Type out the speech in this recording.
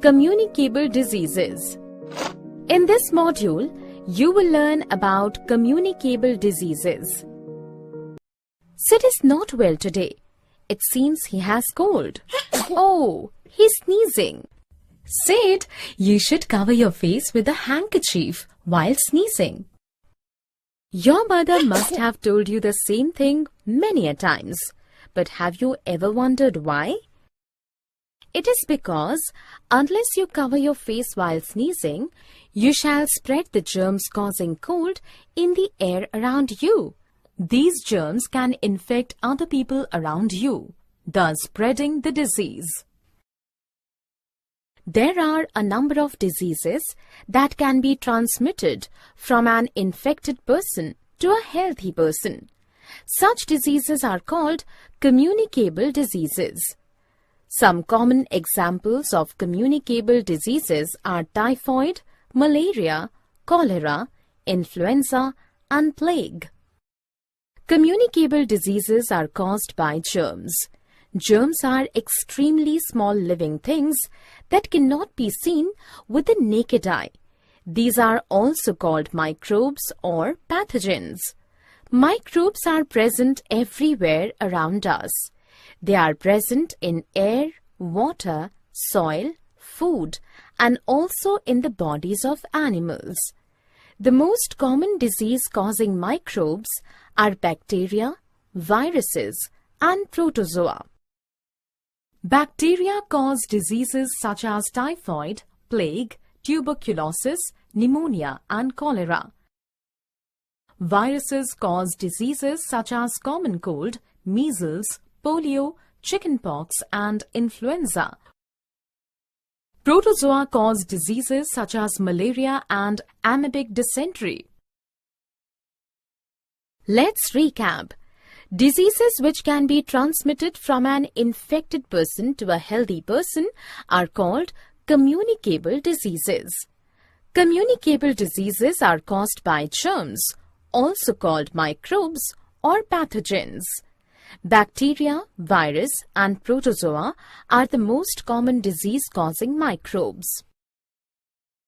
Communicable diseases. In this module, you will learn about communicable diseases. Sid is not well today. It seems he has cold. Oh, he's sneezing. Sid, you should cover your face with a handkerchief while sneezing. Your mother must have told you the same thing many a times. But have you ever wondered why? It is because unless you cover your face while sneezing, you shall spread the germs causing cold in the air around you. These germs can infect other people around you, thus spreading the disease. There are a number of diseases that can be transmitted from an infected person to a healthy person. Such diseases are called communicable diseases. Some common examples of communicable diseases are typhoid, malaria, cholera, influenza, and plague. Communicable diseases are caused by germs. Germs are extremely small living things that cannot be seen with the naked eye. These are also called microbes or pathogens. Microbes are present everywhere around us. They are present in air, water, soil, food, and also in the bodies of animals. The most common disease-causing microbes are bacteria, viruses, and protozoa. Bacteria cause diseases such as typhoid, plague, tuberculosis, pneumonia, and cholera. Viruses cause diseases such as common cold, measles, polio, chickenpox, and influenza. Protozoa cause diseases such as malaria and Amoebic dysentery. Let's recap. Diseases which can be transmitted from an infected person to a healthy person are called communicable diseases. Communicable diseases are caused by germs, also called microbes or pathogens. Bacteria, virus, and protozoa are the most common disease-causing microbes.